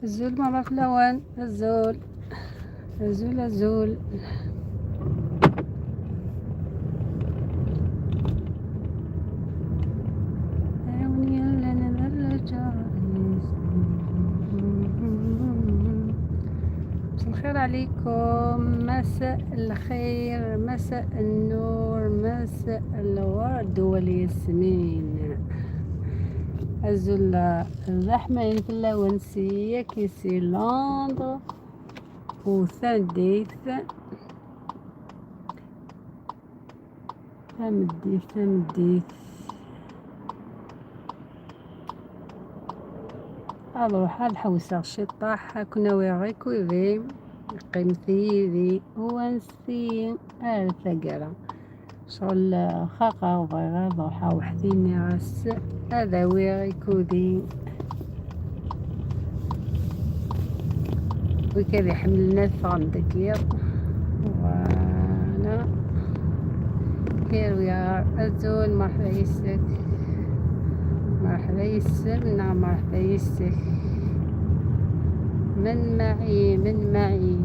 الزول مرة في لون الزول الزول الزول. عاوني هلا نذر جايز. مساء الخير عليكم، مساء الخير، مساء النور، مساء الورد والياسمين. الزلة الرحمن في اللونسية كيسي لندن وثنديث ثمديث أروح الحوسة الشطاح كنا ويغيكو ذي قيمتي ذي وانسي الثقرة شغل خاقة وبغا ضوحة وحديني غس هذا ويغيكو ذي وكذا حملنا الفندقير وانا here we are الزول مرحبا يسك مرحبا يسمنا مرحبا يسك من معي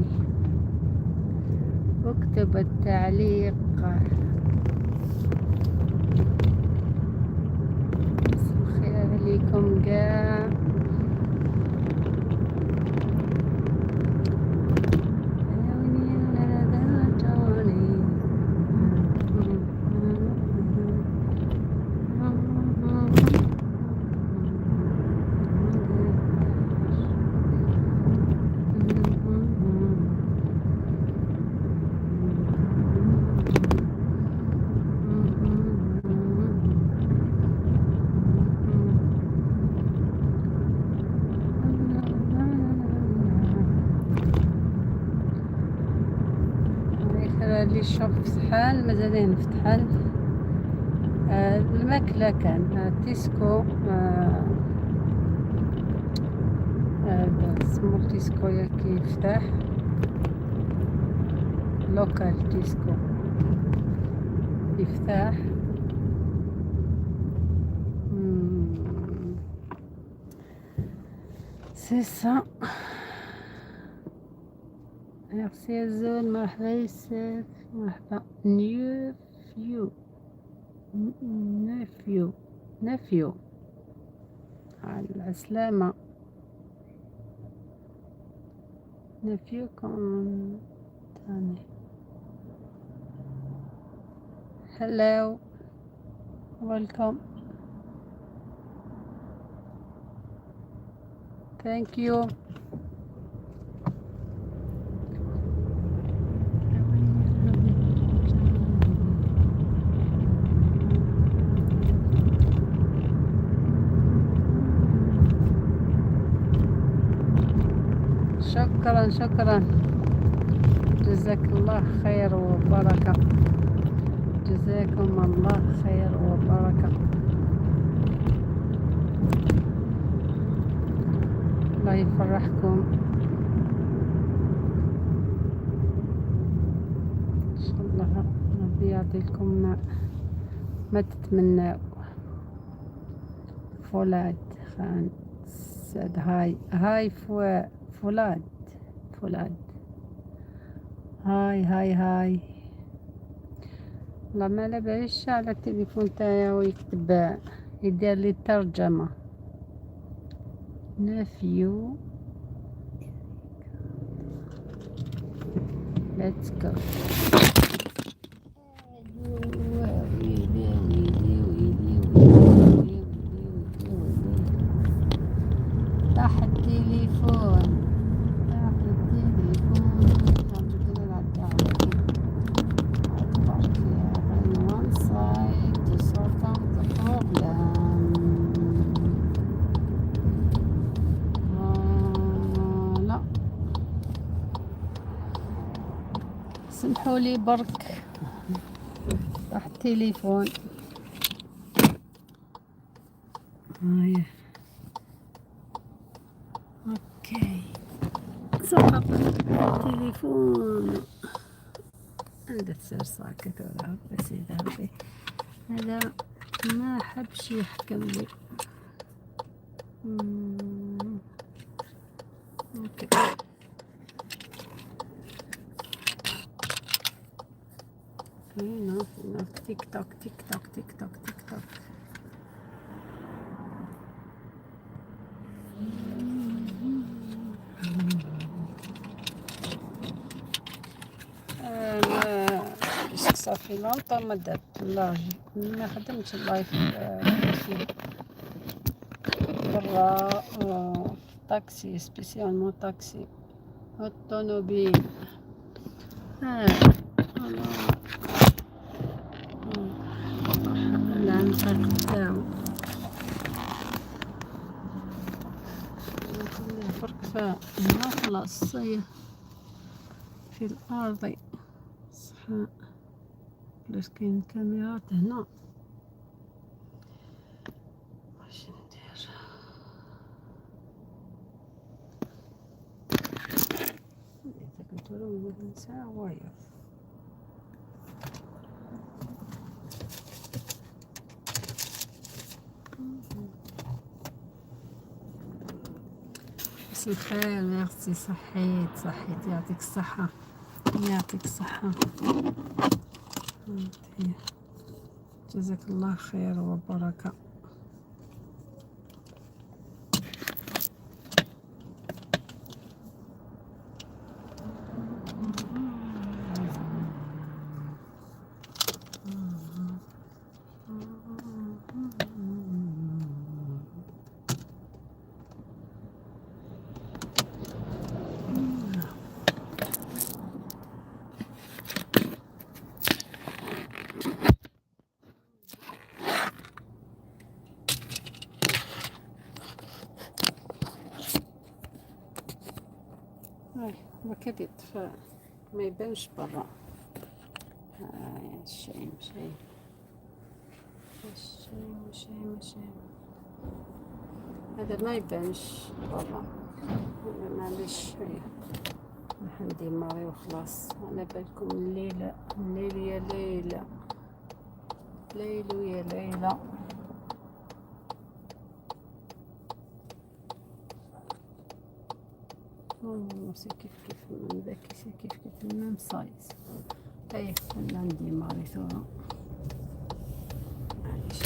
اكتب التعليق. خير عليكم قاع اللي الشوب فتحان مازالين فتحان. الماكلة كان تيسكو اسمو تيسكو ياكي يفتح لوكال تيسكو يفتح. سي سا. ميرسي الزول مرحبا يسك مرحبا. نفيو على السلامة. نفيو كون تاني. hello welcome thank you. شكرا جزاك الله خير وبركة. جزاكم الله خير وبركة. الله يفرحكم إن شاء الله. ربي يعطيكم ما تتمنوا. فولاد خان سد هاي فولاد هاي والله ما لبعيش على التليفون تاعي ويكتب يدير لي الترجمة. نفيو let's go. تحت التليفون سمحولي برك تحت التليفون. اوكي سقط التليفون. هذا تصير ساكت ولا بس يذهب. هذا ما حبش يحكم لي. هنا تيك توك تيك توك تيك توك تيك توك. صافي لونطون ما درت لايف، ما خدمتش اللايف فيه برا. طاكسي سبيسيالمون طاكسي الطوموبيل. العنقاق تاعو نخليه فرق ما خلاص صيح في الأرض. صحا بلاش كاين كاميرات هنا. واش ندير؟ كنت نقول نساء واير. مساء الخير. ميرسي. صحيت يعطيك الصحة يعطيك الصحة. جزاك الله خير وبركة. وكذا يطفى ما يبانش برا. شيء هذا ما يبانش برا. معليش عندي ماري وخلاص. على بالكم الليلة الليل يا ليلة ليل يا ليلة. سي كيف من ذاك سي كيف المام سايز. ايه ولا عندي ماري ثورة. معليش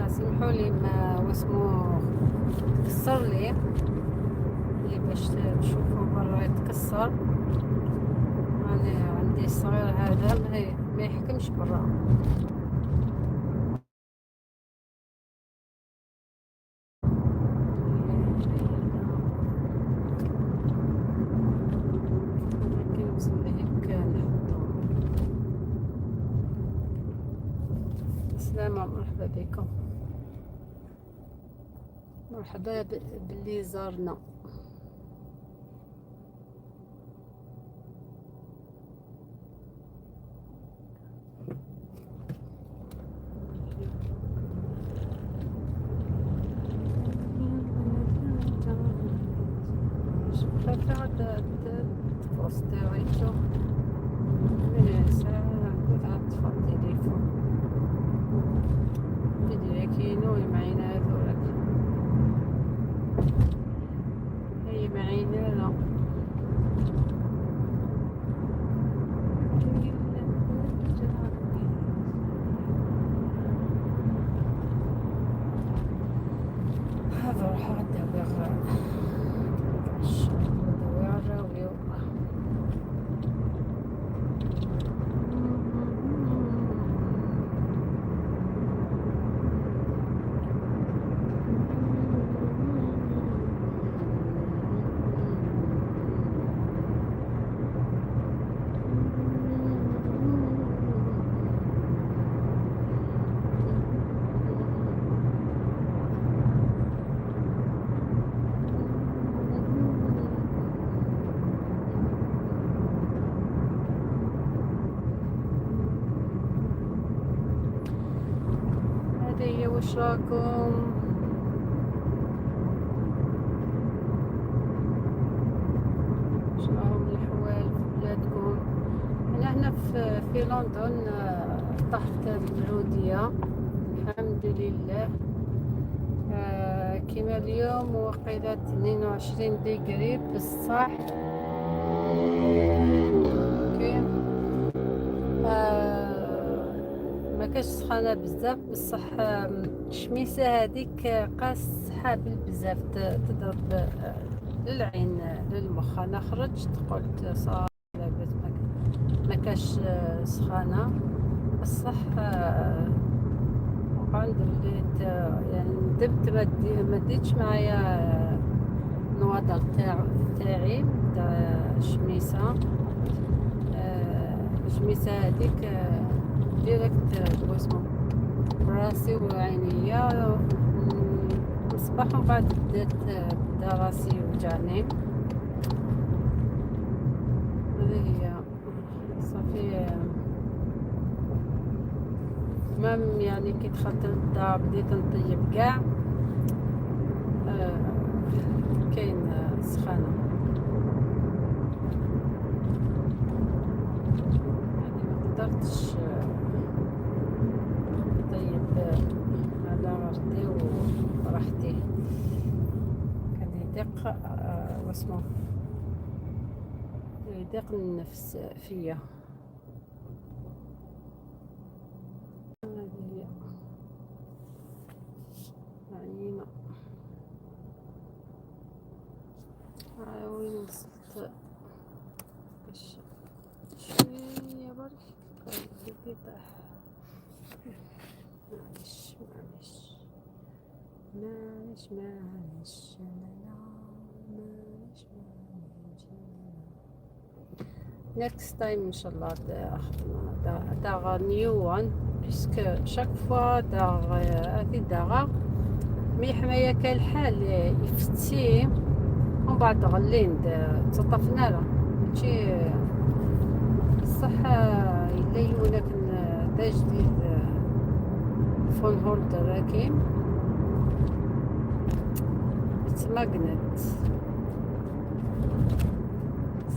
سمحولي ما واسمو تكسر لي اللي باش تشوفوا برا يتكسر. انا عندي الصغير هذا ما يحكمش برا. السلامة مرحبا بكم. مرحبا باللي زارنا. بوستيريتو تعطف التليفون تدير كينو معينا هذولك هي معينا لا هذا راح ادور وش راكم؟ شلون في لندن طحت البرودية الحمد لله. كيما اليوم وقيلة 22 ديجري بصح. ما كاش سخانة بزاف بصح. الشميسة هذيك قاس حابل بزاف تضرب للعين للمخ. انا خرجت قلت صار لاباس ما كاش سخانة بصح. وقعد وليت يعني ندبت ما ديتش معايا نواضر تاعي تاع الشميسة. الشميسة هذيك ديريكت بوسمو راسي وعينيا الصباح ومن بعد بدا راسي وجعني. هذه هي صافي. مام يعني كي دخلت للدار بديت نطيب كاع. كاين سخانة يعني ما قدرتش نطيب على غرضي وراحتي. كان يضيق واسمو يضيق النفس فيا. هذه هي عينينا. وين وصلت شوية برك بدي طاح. معليش معليش معليش معليش معليش next time ان شاء الله داغ نيو وان بيسك شاك فوا داغ هذه داغ مي حماية كالحال يفتي ومن بعد غلين تطفنا له ماشي بصح. الا يولك دا جديد فون هولدر كاين ماغنت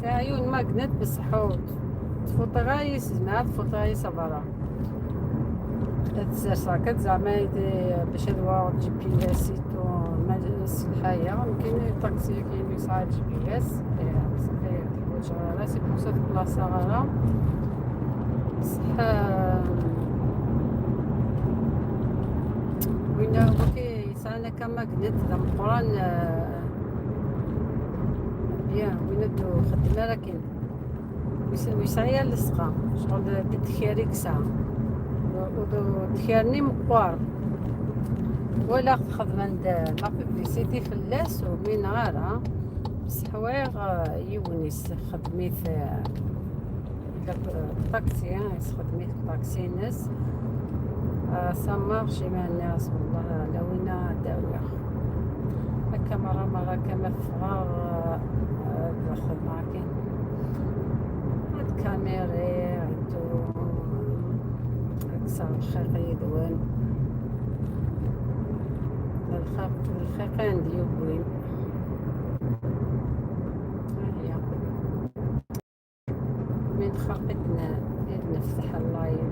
ساعيون ماغنت بصحوت تفوطغايس مع تفوطغايس برا تزرسا زعما باش الوا جي بي اس الحياة يمكن الطاكسي كاين يساعد جي بي اس صافي تحويج راسي بوسات بلاصة غارة بصح. وين هو كيسعنا كماغنت مقران بيان وين دو خدمة راه كاين ويسعيا للصقا شغل تدخيري ساعة ودو تخيرني مقوار ولا خدمة لا بيبليسيتي فلاس ومين غارة بصح وايغ يونس خدميت الطاكسي خدميت الطاكسي ناس سامارشي مع الناس والله لوينا داوية هكا مرة كما فراغ الخدمة كاين هاد كاميري عندو أكثر الخيقي دوان الخيقي عندي يبوين. هي من خلقتنا نفتح اللايف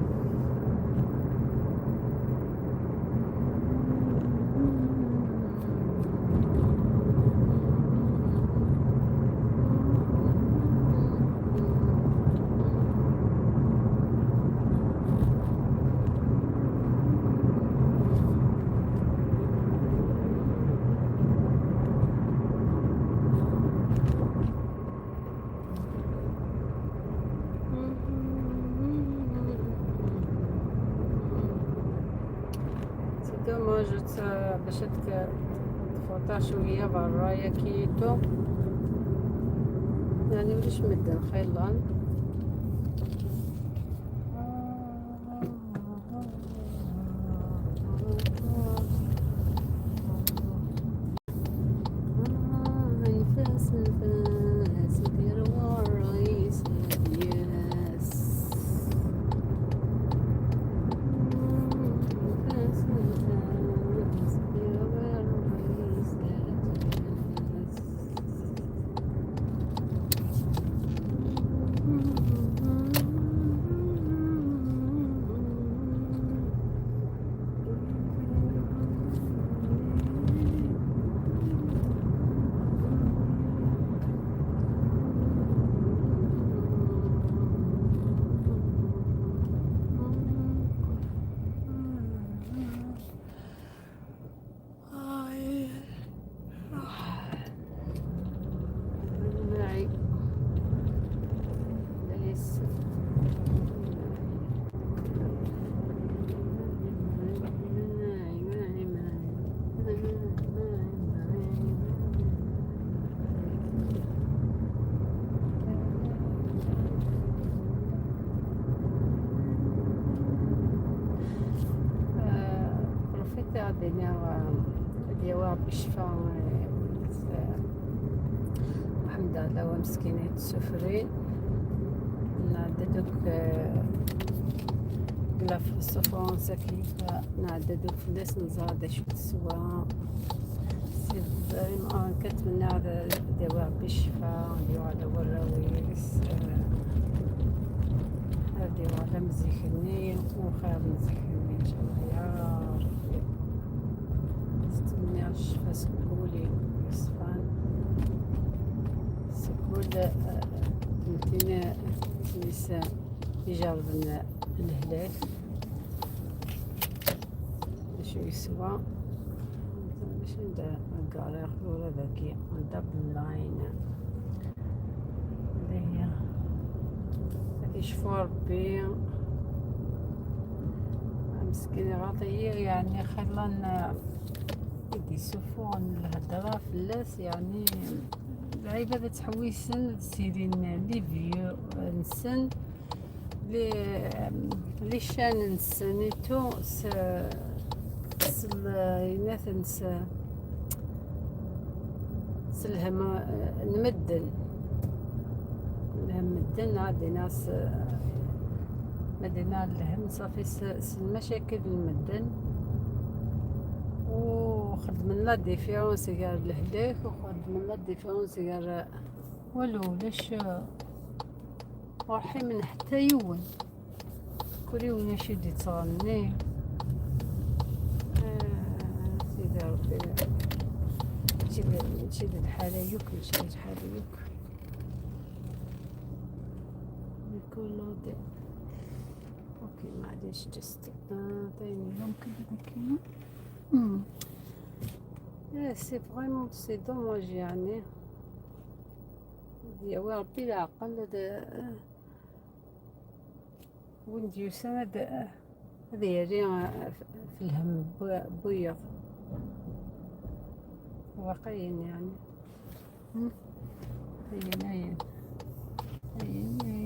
دوماج باش تفوطا شوية برا يا كيتو يعني وليش مدن خيلان ربي شفا الحمد لله ومسكينة السفرين نعددوك قلا في الصفرونسة كيف نعددوك فلس نزاد شو تسوى دائما كنتمنى هذا دواء بالشفاء دواء على وراويس هذا على مزيخني وخير مزيخني إن شاء الله يا ربي نستمنى الشفاء سكولي يصفان سكول نتينا نساء يجربنا الهلال شو يسوى باش نبدا نقرا يقولوا ذكي دبل لاين اللي هي يشوفوا ربي مسكين غاطية يعني خلنا يسوفون الهضرة فلاس يعني العبادة تحويسن سيرين ليفيو نسن لي شان نسنيتو يناث سلهم نمدن عادي ناس مدينة لهم صافي المشاكل المدن وخدمنا ديفيرونس كاع لهداك وخدمنا ديفيرونس كاع والو لاش روحي من حتى يون كل يوم يشد يتصغني سيدي ربي نشد الحلايوك نشد الحلايوك كل دي اوكي معليش جست تاني يوم كده كده سي فريمون سي دوماج يعني يا ربي العقل هذا ونديو سند هذا يري في الهم بيض واقعيا يعني هين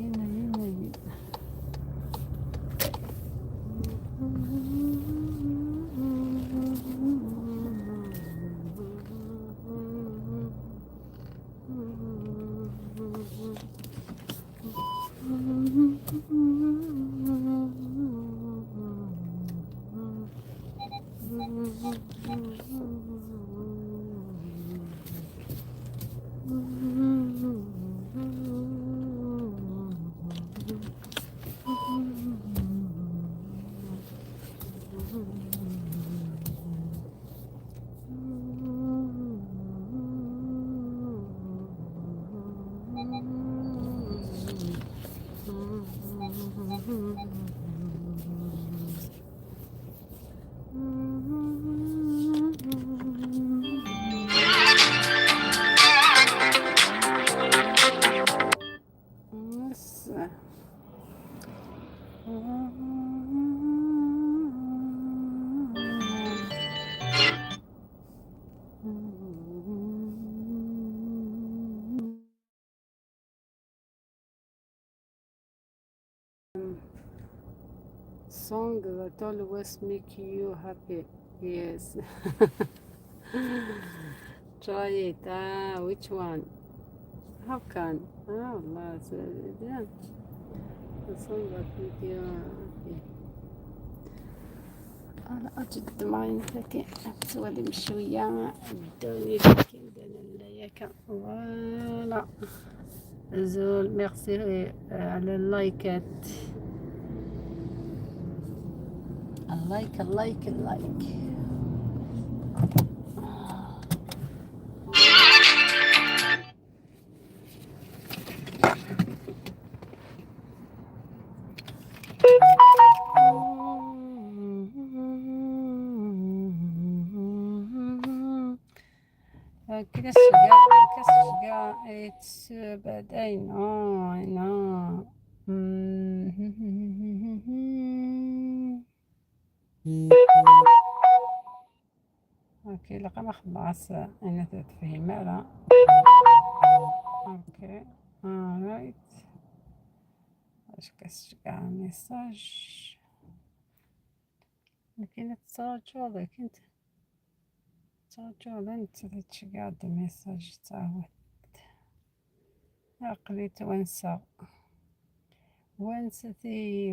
song that always make you happy. Yes. Try it. Which one? How can? Allah, yeah. The song that make you happy. أنا أجد معي ذكي سوالي مشوية الدوني ذكي دانا لياك فوالا زول ميرسي على اللايكات اللايك كسجا it's bad I know اوكي لقى ما خلاص انا تتفهم لا اوكي رايت اش كسجا ميساج لكن تصرج والله كنت رجوع نتسلت قاعدة ميساج تعاود عقلي توانسة ونستي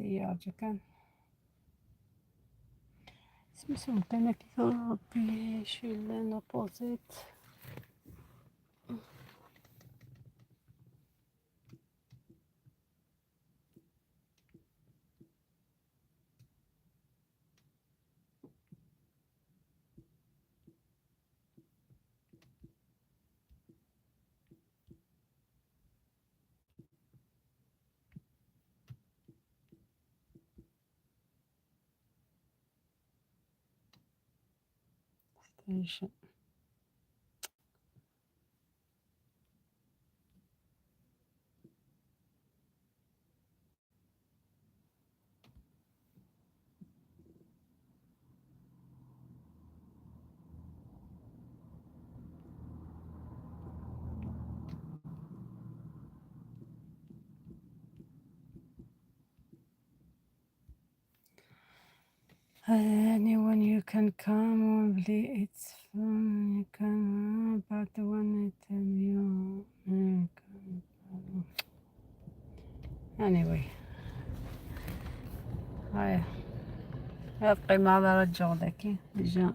يا كان سمسم كان كيف ربي شي لنا بوزيت ستيشن anyone you can come only it's fun you can but the one I tell you anyway هاي القيمة على رجع ذاكي جا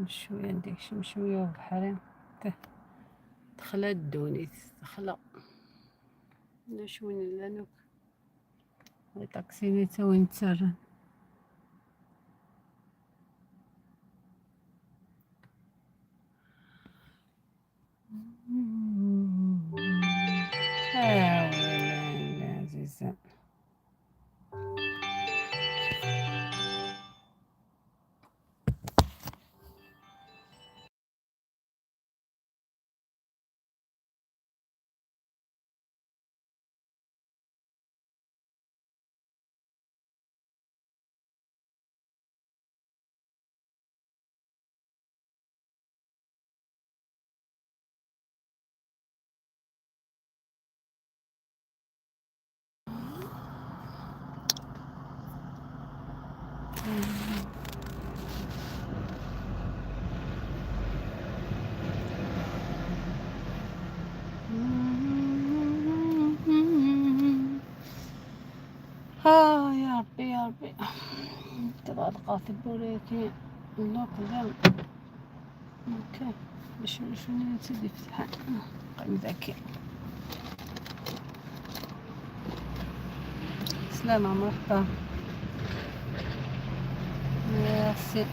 شوية عندك شوية وبحرين دخلت دوني دخلة شوين لانوك طاكسيني توي نتسرن ويلي عزيزة يا ربي يا ربي تبغى تقاطب بوريكي اللوك ذا اوكي باش شنو نسيت يفتح قيم ذكي سلامة مرحبا ميرسي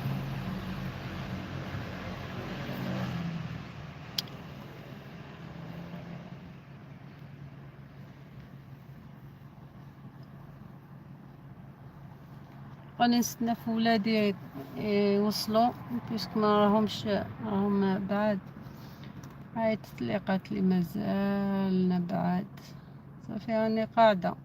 راني نستنى في ولادي يوصلوا بيسك ما راهم بعاد عيطت لي قالت لي مازالنا بعاد صافي راني قاعدة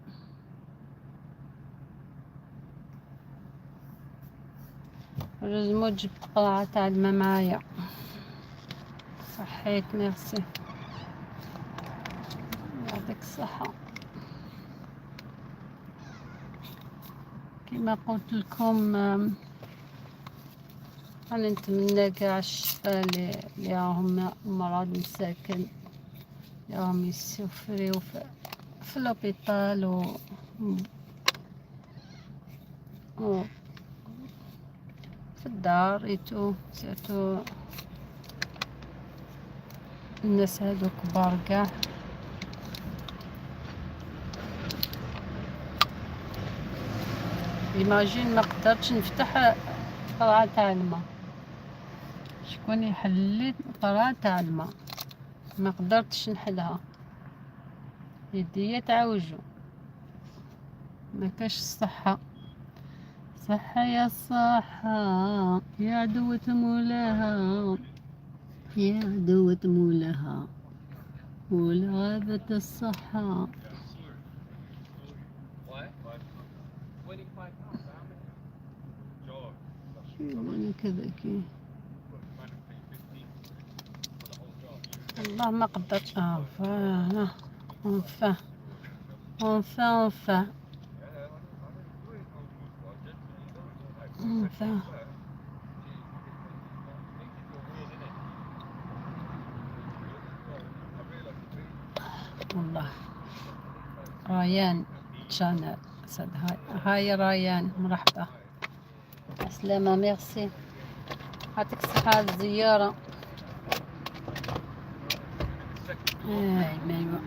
رزموت جبت قرعة تاع الماء معايا صحيت ميرسي يعطيك الصحة كما قلت لكم أنا نتمنى كاع الشفاء اللي راهم مرض مساكن اللي راهم يسوفريو في لوبيطال و في الدار ايتو سيرتو الناس هادو كبار كاع ايماجين ما قدرتش نفتح قرعة تاع الماء شكون يحللي قرعة تاع الماء ما قدرتش نحلها يديا تعوجو ما كاش الصحة صحة يا الصحة يا عدوة مولاها يا عدوة مولاها والغابة الصحة كذا كي والله ما قدرت enfin والله ريان شانل سد هاي ريان مرحبا عسلامة ميرسي يعطيك الصحة الزيارة هاي ميمة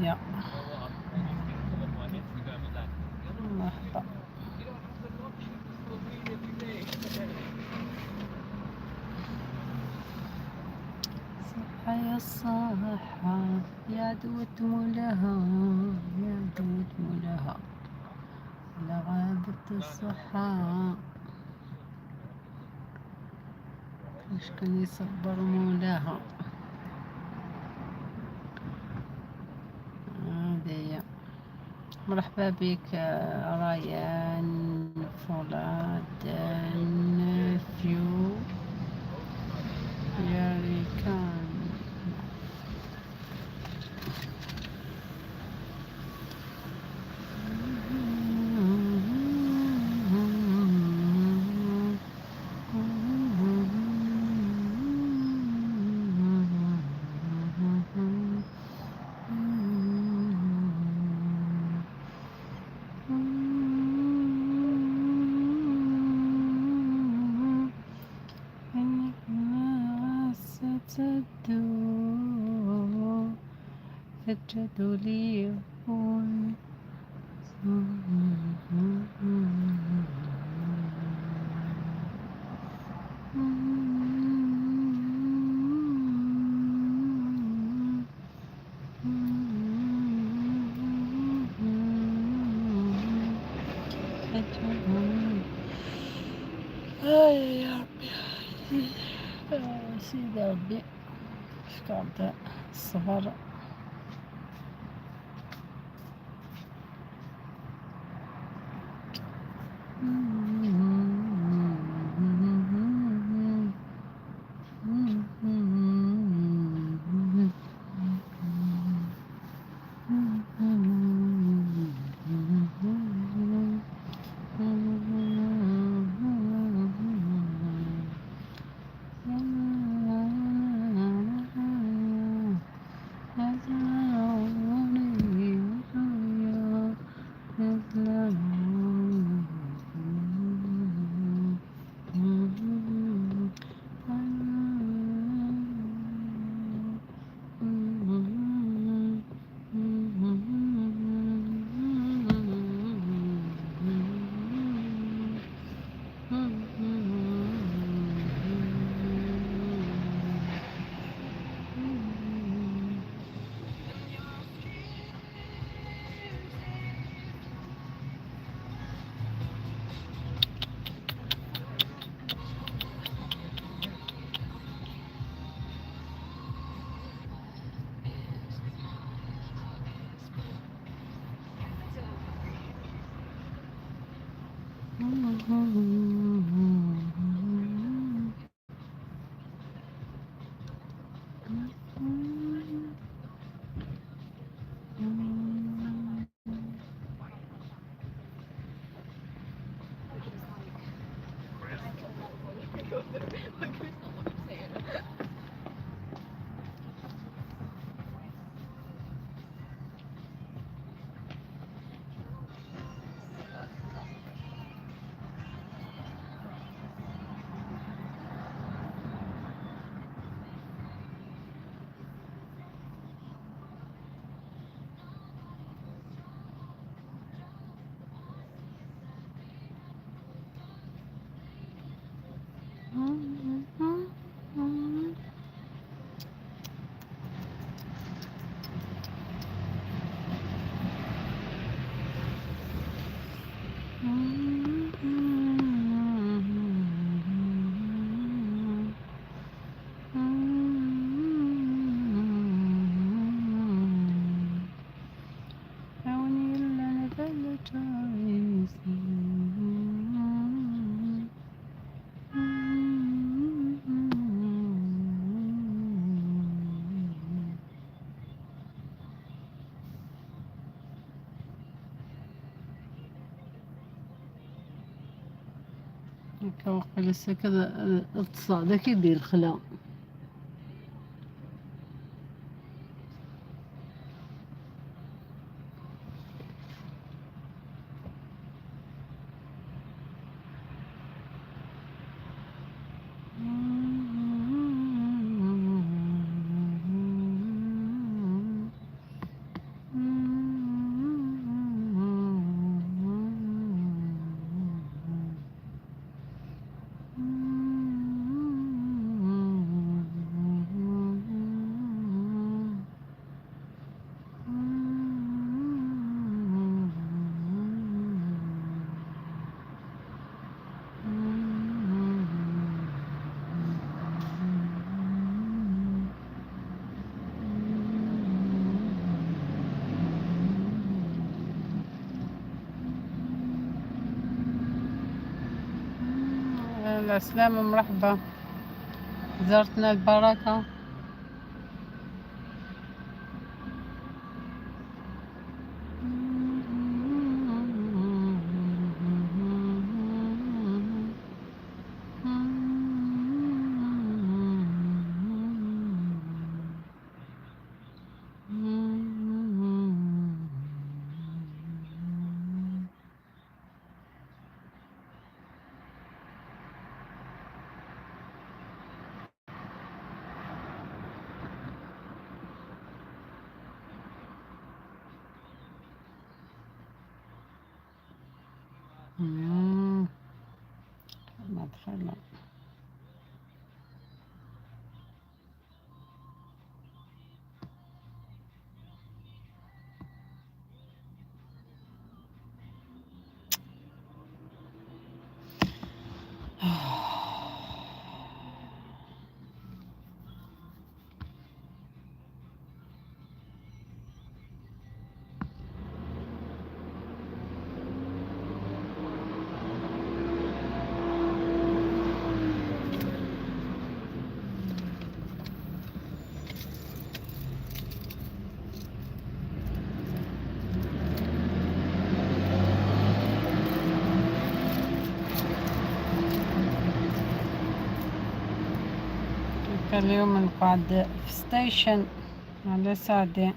هي مرحبا صحة يا الصحة يا دوت مولها يا دوت مولها لغابة الصحة مش كان يصبر مولاها هذه مرحبا بك ريان فولاد نفيو ياريكان سجدوا لي يقول يا ربي سيدي ربي شكرت الصبر هكا وقت لسه كذا الاتصال يدير خلا. السلامة مرحبا، زرتنا البركة. ما دخلنا. اليوم نقعد في ستيشن على سعدي،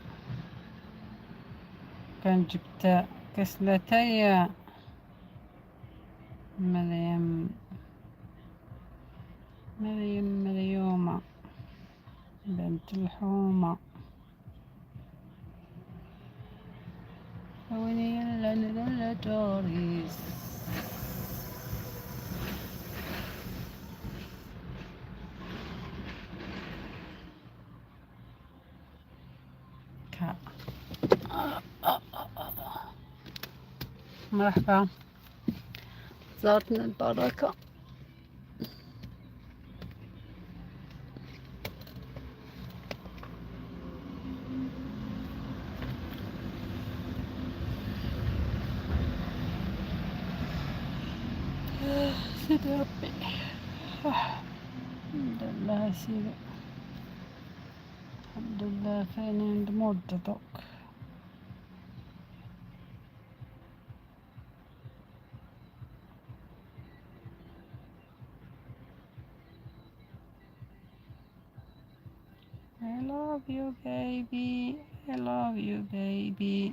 كان جبت كسلتي مريومة بنت الحومة، ويني يلا توريس مرحبا، زارتنا البركة. سيدي ربي، الحمد لله سيدي، الحمد لله. فين عند مدة دوك. I love you baby, I love you baby.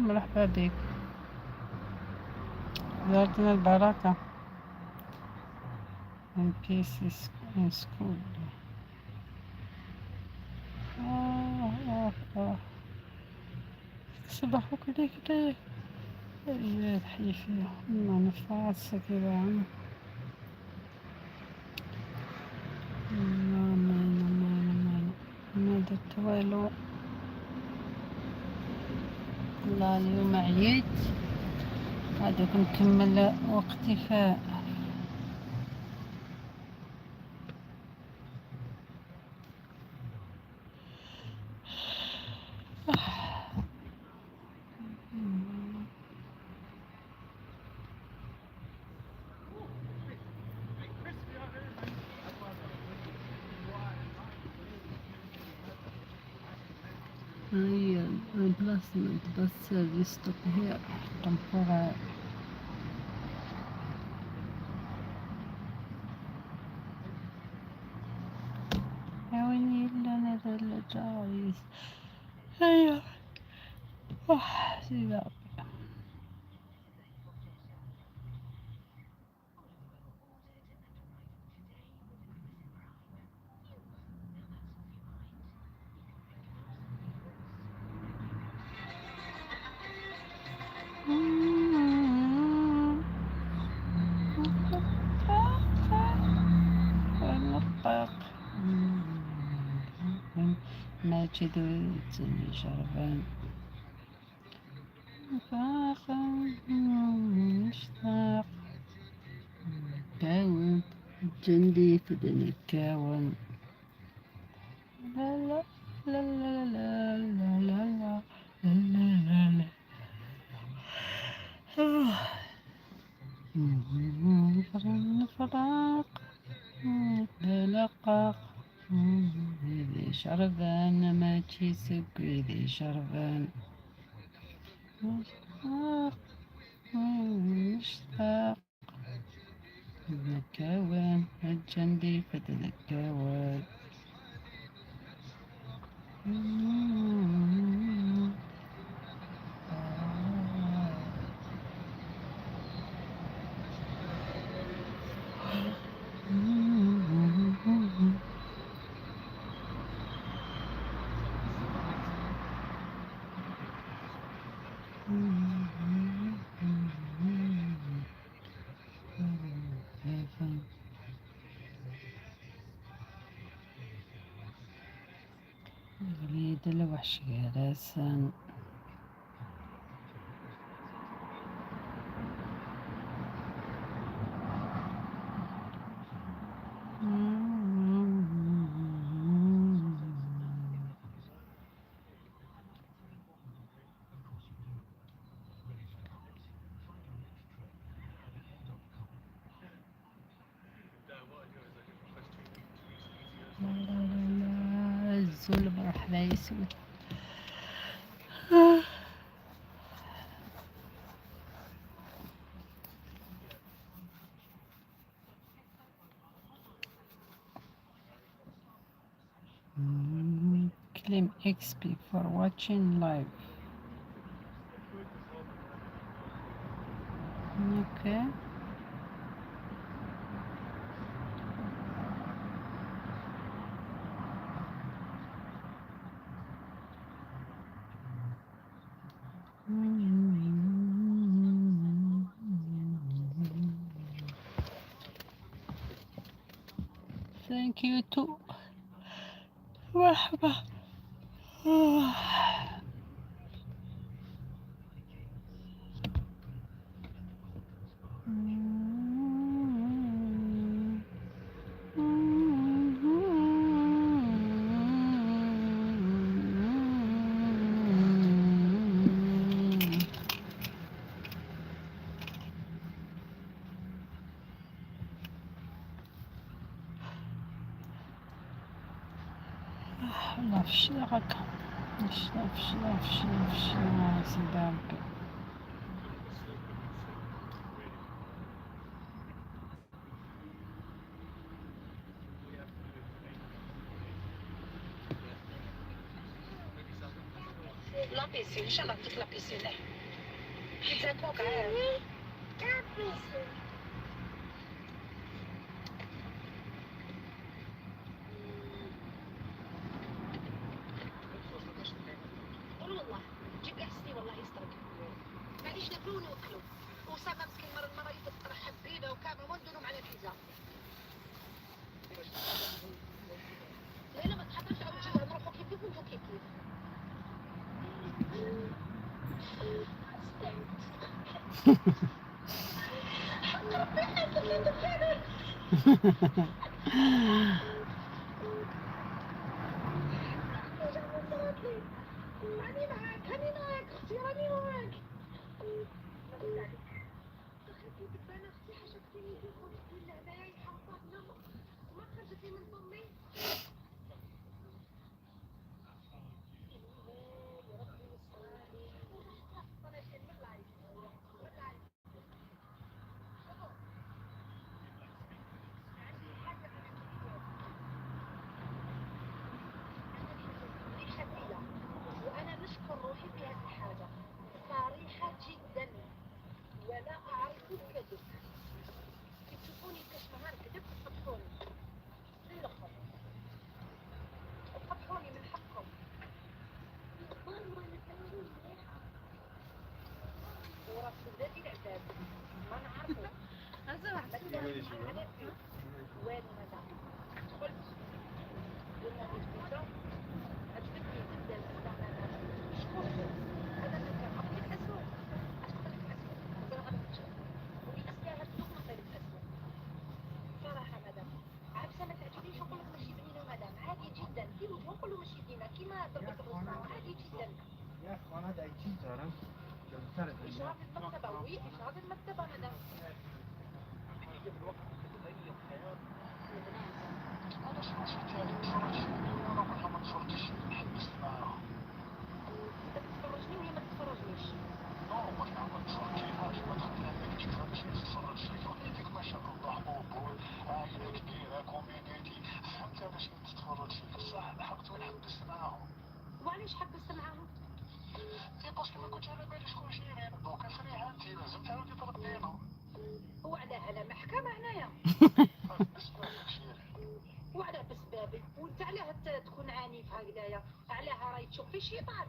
مرحبا بك، زارتنا البركة. in peace in school. صباحو كده كده هي تحيفي ما نفعص كذا. ما درت والو. والله اليوم عييت، غادوك نكمل وقتي في هي البلاسمنت بس ريستوك هي temporary. يا ويلي إلا أنا الجايز. هيا سيدي ربي. النطاق ماجد ويتني شربان مشتاق كاون جندي في الكاون. لا لا لا لا لا لا لا لا لا الفراق بلقاق. إذا شربان ما تيسك إذا شربان مشتاق نكاوان الجندي فتنكاوان. وليد الوحش يا راسن. الزول بروح لا يسود. Claim XP for watching live. Okay. Thank you too. مرحبا. لا فشلا هكا فشلا سيدي ربي. لا بيسين ان شاء الله نعطيك لا بيسين. حيت هكاك لا بيسين. قول والله جيب احسني والله يسترك. معليش ناكلونو. ماما نديرهم على بيتزا. لا ما تحضرش أول شيء نروحوا كيف كيف ونجو كيف كيف. راني معاك اختي راني معاك. تخافي تبان اختي حشقتيني في خوتك اللعبة يا حرصتنا ما خرجتي من فمي. وأنا نشكر روحي في هذه الحاجة صريحة جدا ولا أعرف الكذب. كي تشوفوني كاش نهار كذب تقطعوني للآخر، تقطعوني من حقكم. وراه بلادي العباد ما نعرفو. وين ماذا دخلت قلنا البيتزا عجبتني جدا. شكون هذا كان عطيك اسمه اشكرك اسمه انا غادي نشوف ويستاهل دوك نقلب اسمه صراحه. مدام عبسه ما تعجبنيش نقول لك ماشي بنينه مدام عادي جدا في وجه نقول له ماشي ديما كيما ضربت الرصاص عادي جدا. يا اخوان هذا ايتي ترى اشراف المكتبه وي اشراف المكتبه مدام. أنا شريت تاني تفرج فيني وأنا والله ما تفرجتش نحبست معاهم. انت تتفرجني وهي ما تتفرجنيش. قلت لها ما تفرجيهاش ما دخلتها ما كتفهمش ما تتفرجش فيك وليديك ما شاء الله قبول عائلة كبيرة كوميونيتي فهمت علاش ما تتفرج فيك بصح لحقت وين حبست معاهم. وعلاش حبست معاهم؟ باسكو ما كنتش على بالي شكون شيرين دوكا فريحة انتي لازم تعاودي تردينهم. وعلى محكمة هنايا. بس بالك شيرين وعلى بسبابي وانت علاه تكون عنيف هكذايا علاه راهي تشوف في شيطان.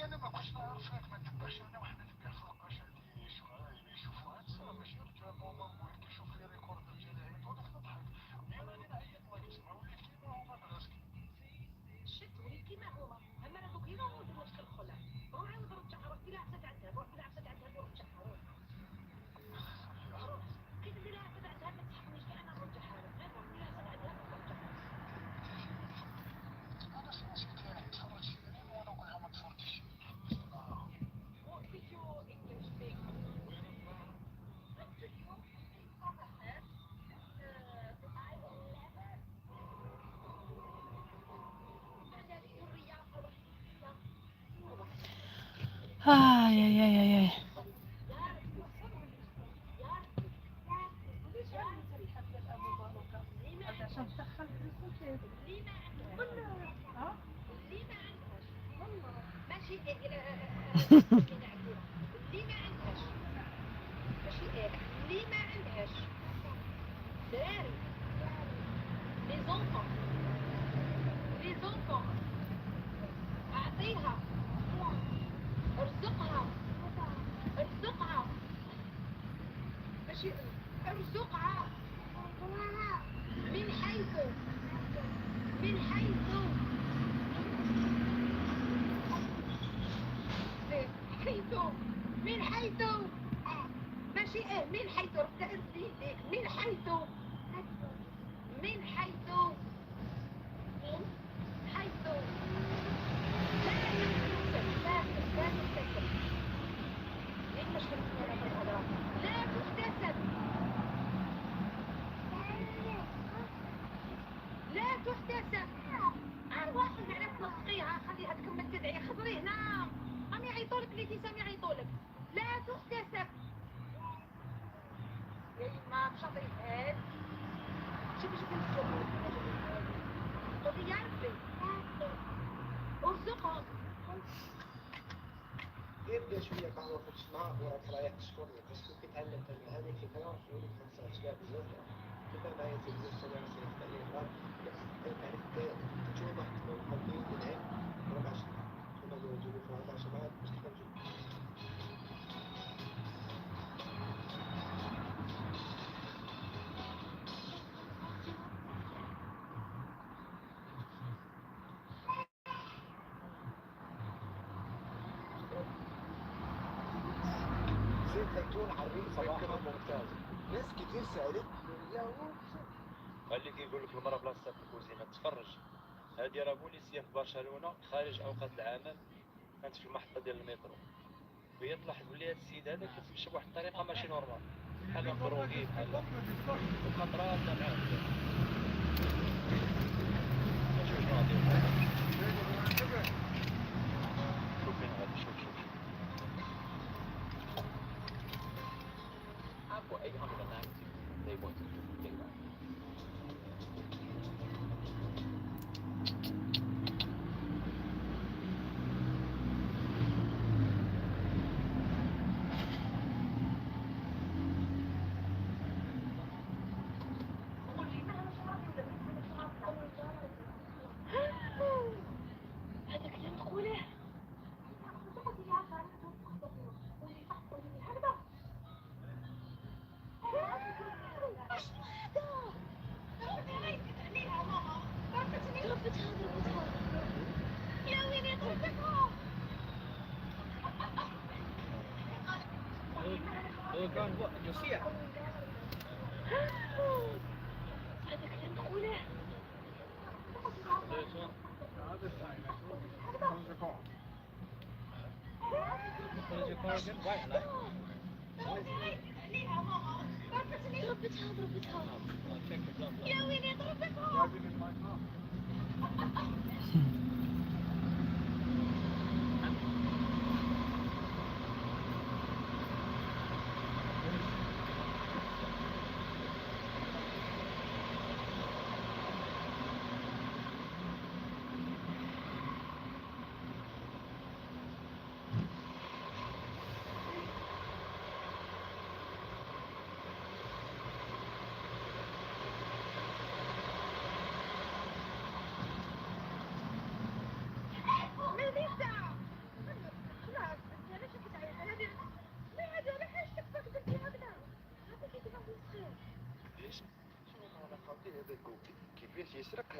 انا ما كنتش نعرفك ما تبقاش انا واحد نبقى فوقاش عندي شغل يشوفوها تسمى ماشي رجال ماما وين كيشوف لي ريكورد ديال العيد وداك نضحك انا راني نعيط لك تسمى وليت كيما هما براسك شت وليت كيما هما اما راه دوك يما ولدوا واش كنخلع روح عاود رجع روح كي عفسات عندها روح كي عفسات عندها ورجع روح كيف اللي عفسات عندها ما تسحبنيش انا نرجعها لك غير روح كي عفسات عندها نرجعها. انا سمعت تاني تفرج شيرين وانا نقولها ما تفرجش. What did your English speak? What did your speak from a head? آي آي آي آي آي. ماشي اللي ما عندهاش ماشي اللي ما عندهاش دراري لي زونفون اعطيها ارزقها ماشي ارزقها من حيث ماشي من حيث ارتأت ليك من حيث لا تكتسب ليك مش فهمتني انا في الهضره لا تكتسب واحد على تلصقيها خليها تكمل تدعي خضري هنا هم يعيطولك الابتسام يعيطولك لا تكتسب يا ما مش عطيت شوفي قولي يا ربي ارزقهم يبدا شويه قهوه في الصناعه وراك رايح تشكرني بس كنت تعلمت من هذه الفكره وليت خمسه اشياء بزاف كيف معايا تدير السنه في التعليم غير تعرف تجربه تكون قضيه العلم 14 ثم نوجد في 14 بعد باش تخرج زيت زيتون على الريق صراحة ممتاز. ناس كتير سألت يا هو خليك يقول لك المرة بلاصتها في الكوزينة تفرج. هادي راه بوليسية في برشلونة خارج أوقات العمل، كانت في المحطة ديال المترو، وهي تلاحظ بلي هاد السيد هذا كيتمشى بواحد الطريقة ماشي نورمال، بحال مضروبين بحال الخطرة بدا معاه بزاف. شوف شنو غادي يوقع. شوف فين غادي، شوف Apple 890 they want to take that. هذا كلام تقوله ضربتها يا ويلي ضربتها. هذا كلام تقوله ضربتها يا ويلي ضربتها. ليش؟ شنو هذا خاطي هذا جوجل كيفاش يسرق؟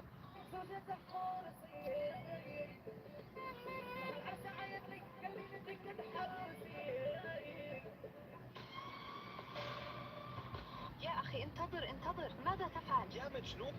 يا أخي انتظر ماذا تفعل؟ يا مجنون.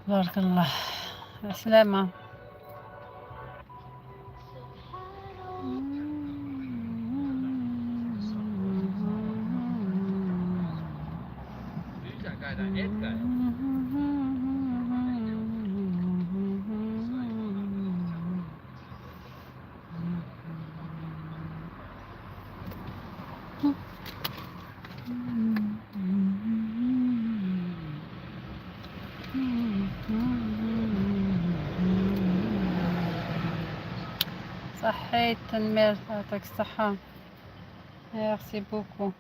بارك الله. سلامة. صحيت تنمير، يعطيك الصحة. ميرسي بوكو.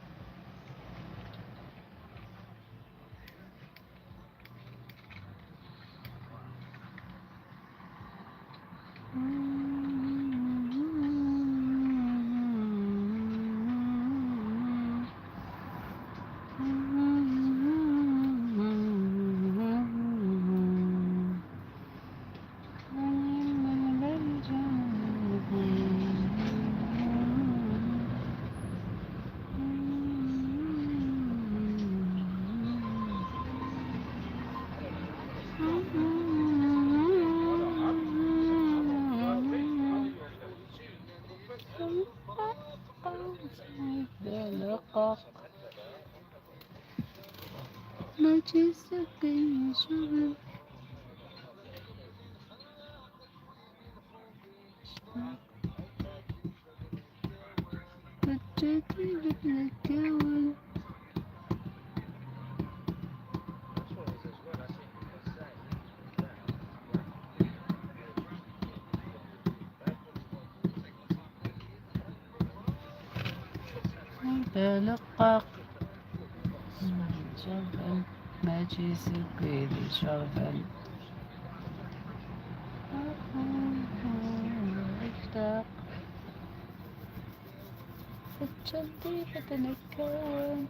بلقاق جربا ما جيزي بيدي جربا اشتاق الجلدي فتنكون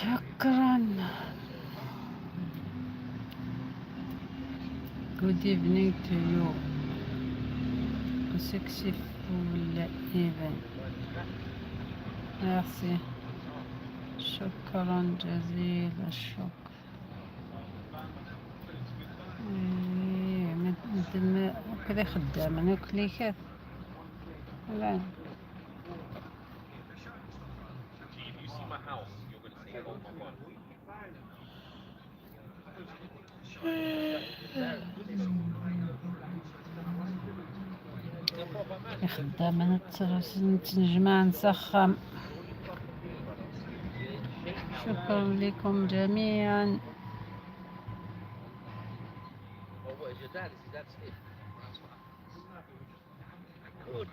شكرا. Good evening to you. Successful evening. Merci. شكرا جزيل الشكر. مثل ما كذا خدامة ناكلي كيف لا خدامة نتنجمع نسخم. شكرا لكم جميعا. What is your dad? Is your dad Steve? Good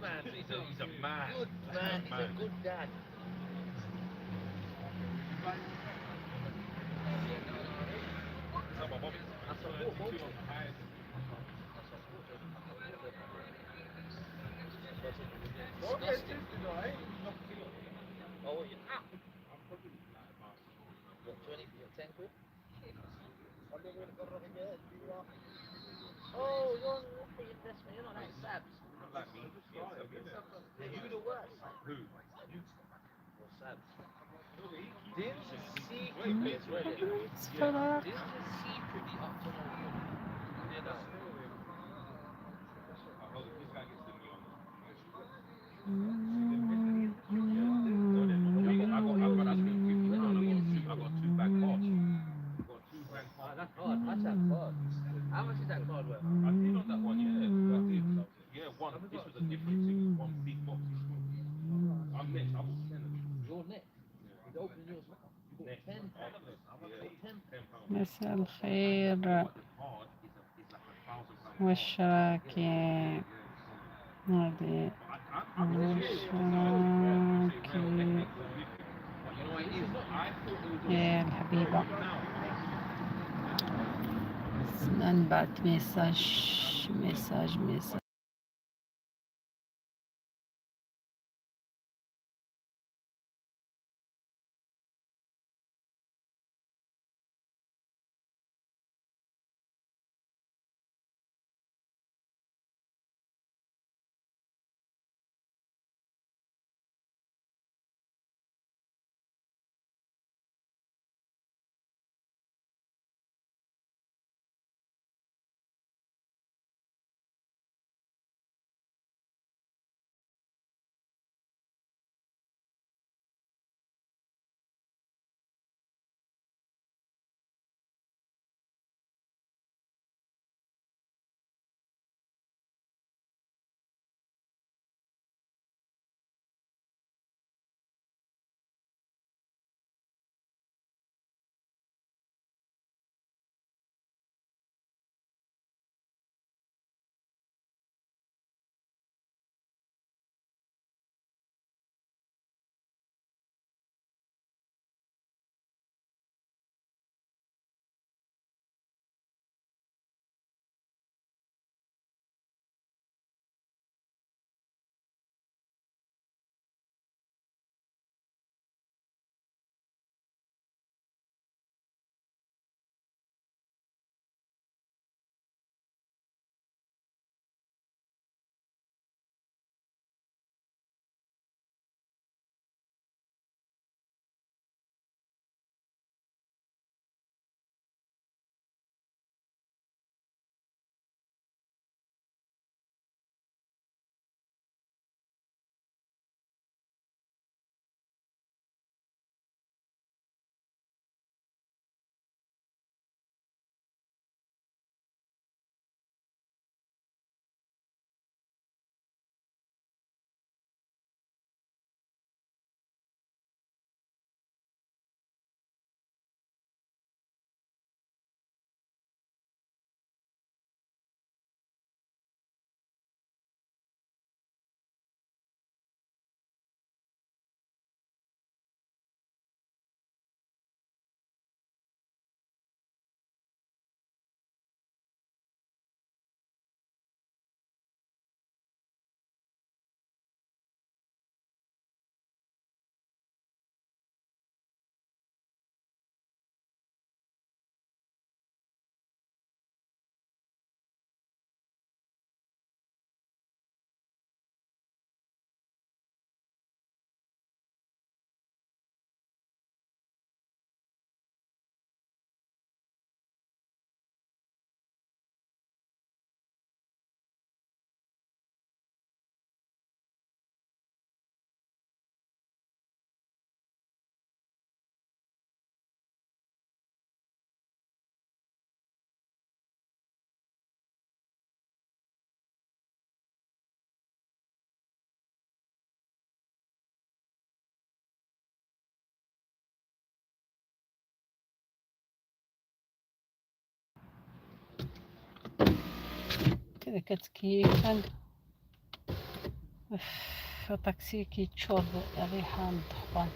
man. He's a man. Good man. He's a good dad. Disgusting. Oh, what, you're out? What, 20, 10 quid? Oh, you're not the investment, you're not like Sabs. Yeah, you the worst. Who? You. Or Sabs. Didn't secretly as well. Didn't just secretly up to no good. You know. That's hard. That's that card. How much is that card worth? I did on that one, yeah. Yeah, one. This was a different thing. One big box. I'm next. I bought 10 of them. You're next. He's opening yours now. You bought 10. £10. مساء الخير Hard is like £1,000. والشراكة هذه والشراكة يا الحبيبة. نبعت ميساج كذا كتكيف في طاكسي كيتشوف الريحة من الدخان.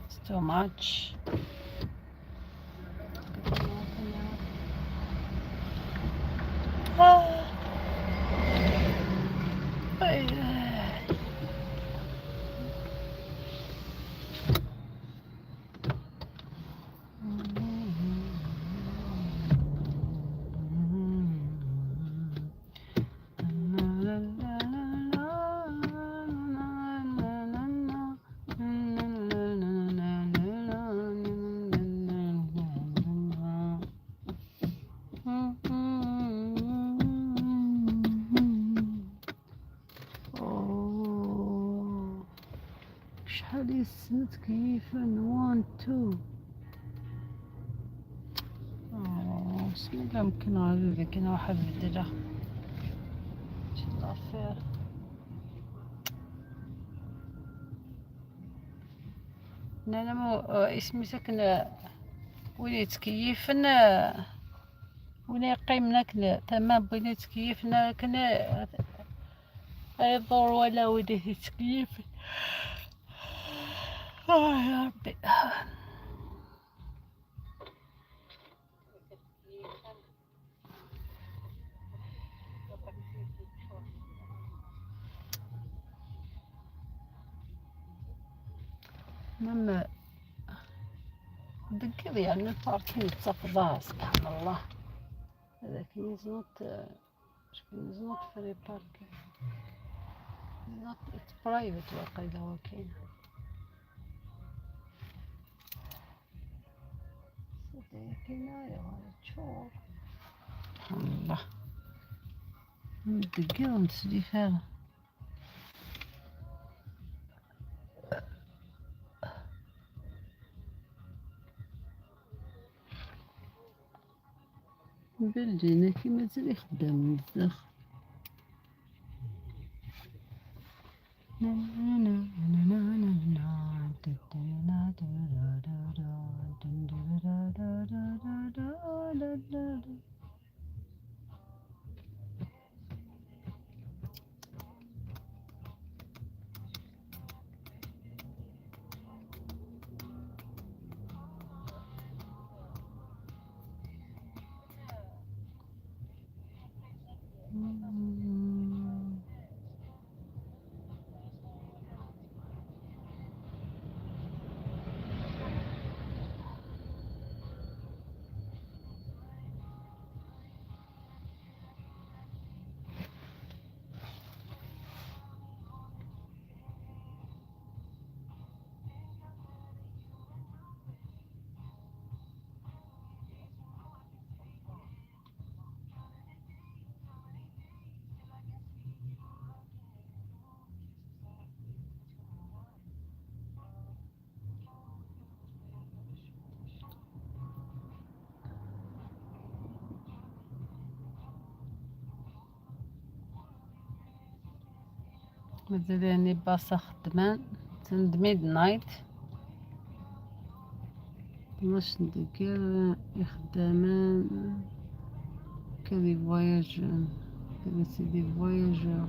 It's too much. شحال يسند كيفا 1 2 بسم الله. ممكن غير كاين واحد بدله شي لافير. انا مو اسمي ساكن وين يتكيفنا وين يقيمنا كنا تمام بين يتكيفنا كنا يضر ولا وين يتكيف. يا ربي. ماما ذكر يعني الباركين تفضى سبحان الله. هذاك is not free parking. It's private واقيلا وكاين. كناية ولا تشوف سبحان الله. ندقر ونسلي فيها. بلدينا كي مازال يخدم بزاف. مازال يعني باصة خدمان تند ميدنايت 12 دقيقة يخدمان كدي فواياج كدي سيدي فواياج.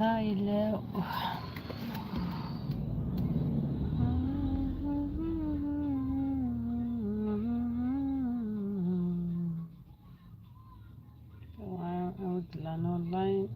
هاي أعود الآن أونلاين.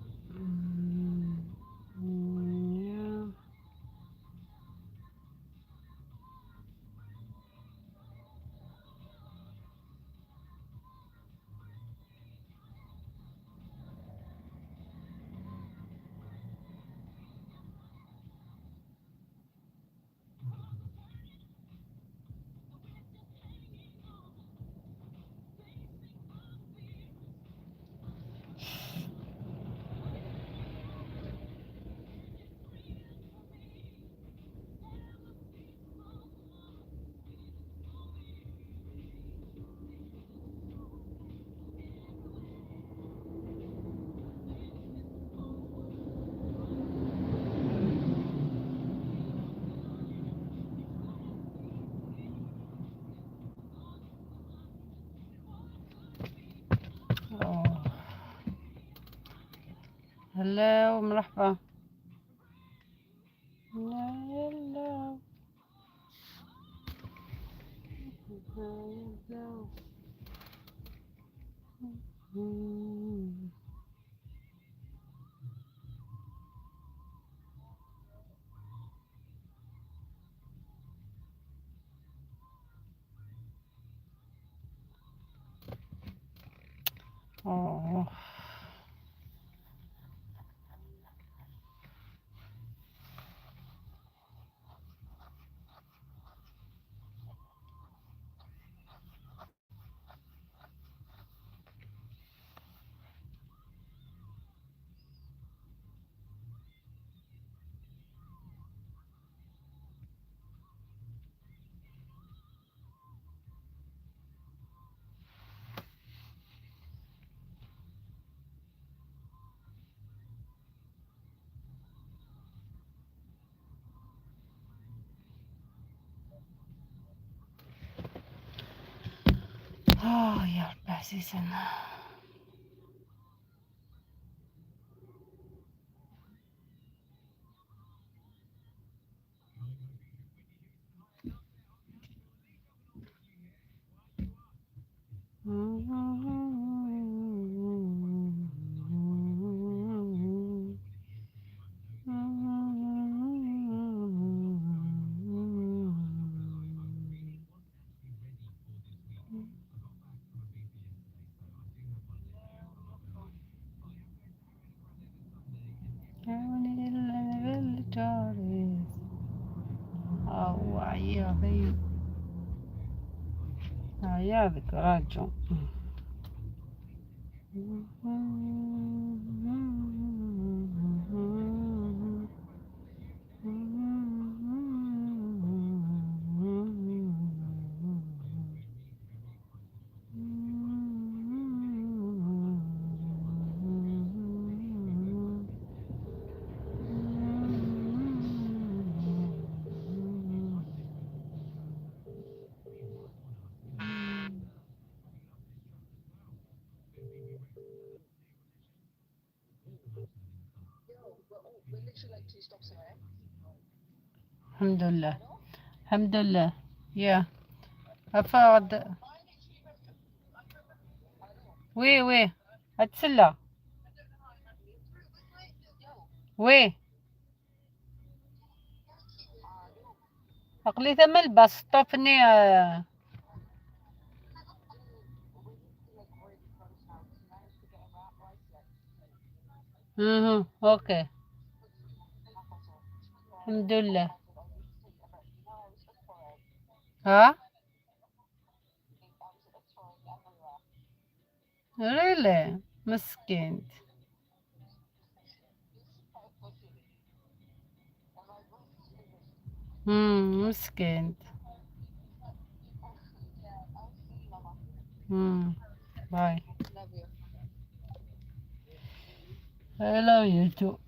هلا ومرحبا. هلا أوه. يا رب عزيزنا. عياذك راجع. الحمد لله الحمد لله. يا أفاد وي أتسلى وي أقلي ثم الباص طفني. أوكي الحمد لله. ها ريلي مسكين. مسكين. باي. I love you too.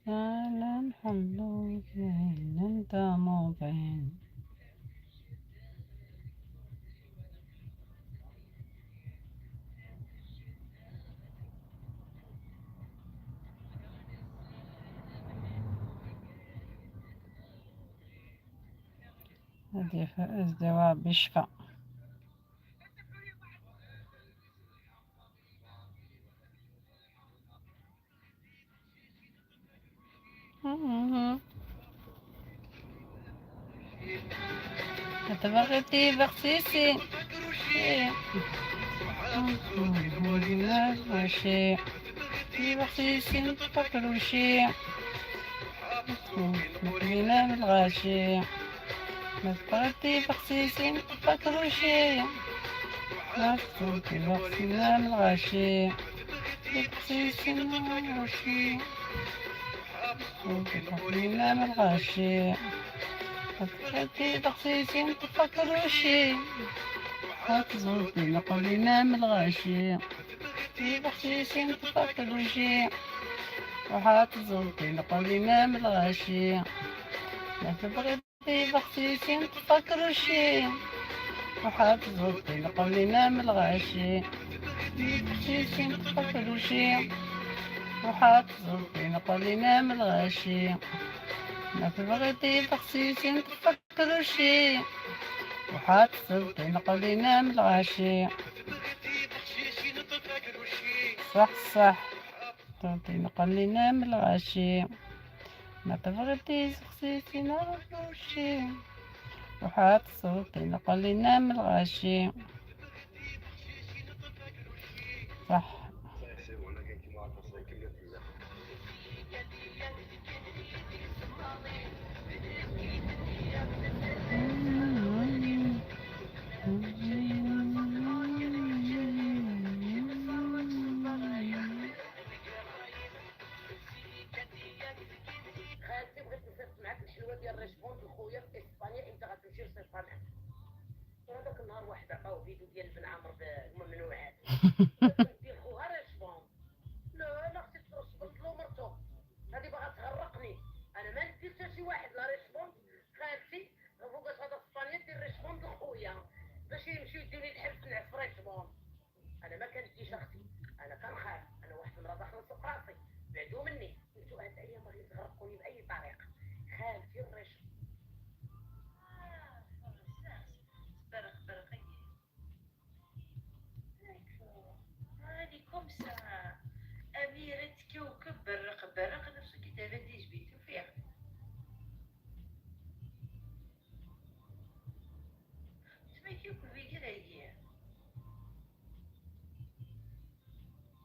لا نحلو فين انت مو بين. هذه الدواء بيشفى. تبغتي بخسيسي ماشي في بخسيسي تفكروا شي مقبلنا من الغاشي. ما تبغتي بخسيسي تفكروا شي ما تبغتي بخسيسنا من الغاشي. في بخسيسي ماشي مقبلنا من الغاشي. تبغتي بخسيسي تفكروا شي هتزورتي لقلنا من الغاشي. في بخسيسي تفكروا شي وحتزورتي لقلنا من الغاشي. ما تبغيتي بخسيسي تفكروا شي وحتزورتي لقلنا من الغاشي. في بخسيسي تفكروا شي وحتزورتي لقلنا من الغاشي. ما تبغيتي بخسيسي تفكروا شي وحتزورتي لقلنا من الغاشي. صح صح تعطي نقلنا من الغاشي. ما تبغيتي سخسيتي نروشي وحات صوتي نقلنا من الغاشي. صح خالتي بغيت نصيفط معاك الحلوه ديال ريشبون لخويا في اسبانيا امتى غتمشي لصيفطها معاك. هذاك النهار واحد عطاو فيديو ديال بن عمرو بالممنوعات ندير خوها ريشبون. لا اختي تصبرت له مرتو هذه باغا تغرقني. انا ما ندير حتى شي واحد لا ريشبون. خالتي فوقاش غادا في اسبانيا دير ريشبون لخويا باش يمشيو يديوني الحبس نعرف ريشبون. انا ما كنديش اختي. انا كنخاف. انا واحد المرة داخله سوق راسي بعدو مني. انتو هاد الايام باغيين تغرقوني باي طريقه. خالتي الريشبون برق برقية. هادي كومسا أميرة كوكب برق برق نفس الكتابة اللي جبيتو فيها. تسمى كوكب يقرا هي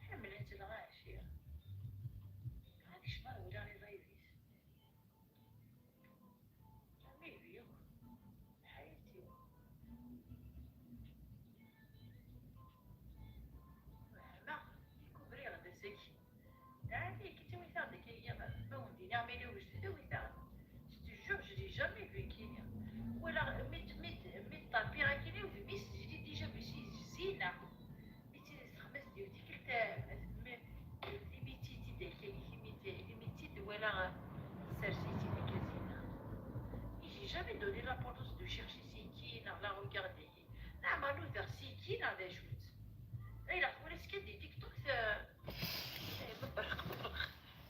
حملت الغاشية. هادي شمال ولاني ضيفيس ميبيو حياتي ما يكبري غدا ساكي. عادي كي توي ثادك هي بوندي نعملي وش تدوي ثاد. ستجوب جدي جامي في كينيا ولا ميت طابي غاكيني وفي ميس جديد ديجا بشي زينة. ميتي خمس ديال ديك ليميتيتي ديال ليميتيد ولا سيرسيتي ديك زينة. J'ai jamais donné l'importance de chercher c'est qui, la regarder. نعملو vers c'est qui لا d'ajoute. اي لا ولا سكان دي تيك توك مبرق مبرق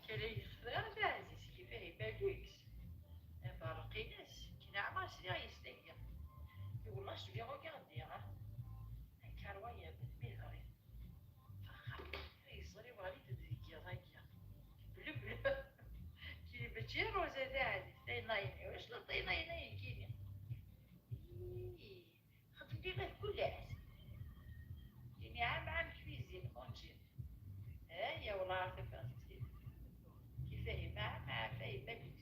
كان يخفى عزيز كيفاه بالوكس مبرقي ناس كي نعمل سريع يستيقظ والله je vais regarder ها كاروايا بالميغري فخر يصري وغادي تدريكيا ضايكيا بلو بلو كي بتجيرو زاد عادي طينايني واش لا طينايني كيني خدمتي غير كل عام يعني عام كويزين اونجين. يا والله عارفه فين كيفاه مع فايبه بيت.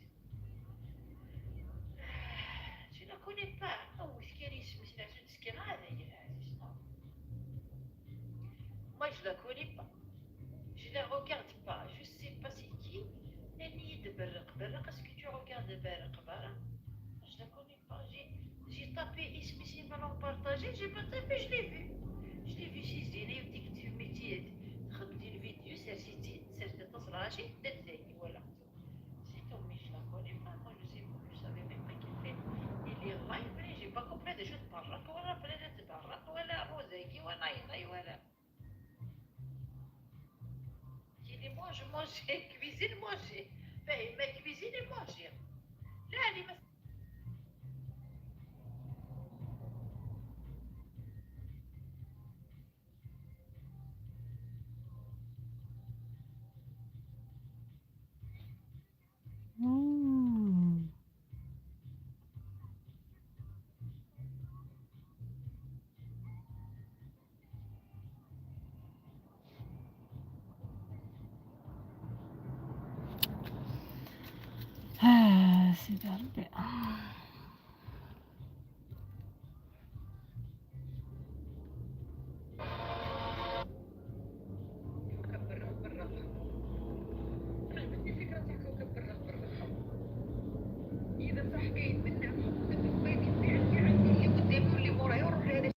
Je ne connais pas. Oh, ce qu'elle est, c'est ce qu'elle a d'ailleurs. Moi, je la connais pas. Je la regarde pas. Je sais pas c'est qui. Nani de Berrak. Berrak, est-ce que tu regardes Berrak Berrak? Je la connais pas. J'ai tapé Ismi, c'est maintenant partagé. J'ai pas tapé, je l'ai vu. Je l'ai vu chez Zéné, ou dès que tu mettais une vidéo, c'est تصراشي تتزاي ولا مونجي كويزين مونجي فاهم ما كويزيني مونجي لا لي ما مم. سيدي ربي. كوكب بالرغم انا عجبتني فكرة تاع كوكب بالرغم اذا صاحبي يتمنى كوكب بيض يطيع عندي اللي قدامي واللي موراي ويروح لهذا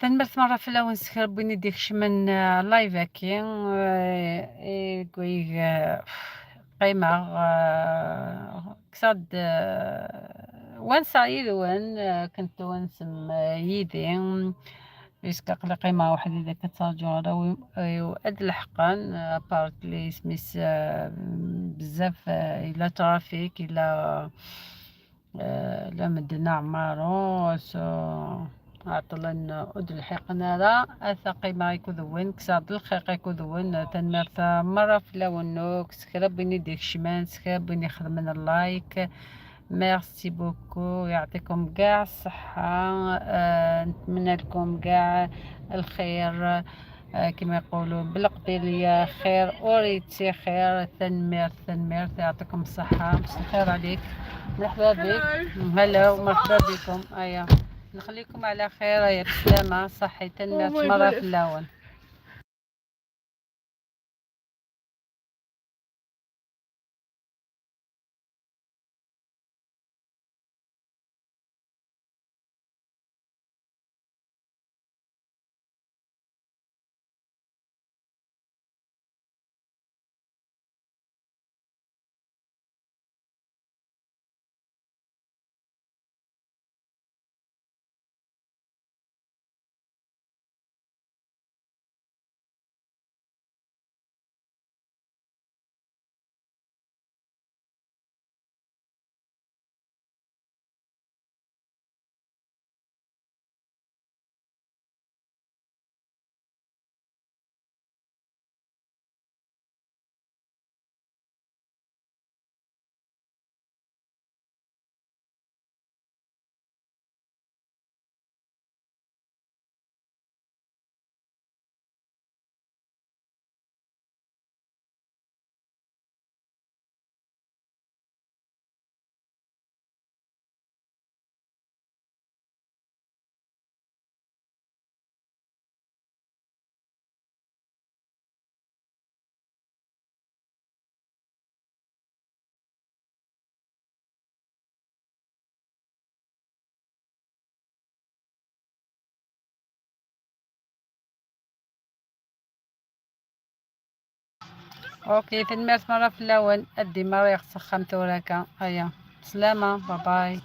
تنمرت مرة في الأول سكربوني ديكش من لايف هاكي كوي قيمة كصاد وان سعيد وان كنت وانسم يدي يسكا قيمة واحد إذا كتساجو وأد الحقان بارك لي سميس بزاف إلا ترافيك إلا لا مدنا عمارو عطلن أد الحقنا لا أثقي ما يكذون كساد الخيق يكذون تنمرت مرة في لونو سكربني ديك شمان سكربني خدمنا اللايك ميرسي بوكو يعطيكم كاع الصحة نتمنى لكم كاع الخير كما يقولوا بالقبيلية خير وريتي خير تنمير يعطيكم الصحة مش الخير عليك مرحبا بك هلا ومرحبا بكم ايا نخليكم على خير يا بسلامة صحي تنمير مرة في اللون اوكي تنمير مرة في اللون ادي مرة يخسخ خمتوركا هيا سلامة باي باي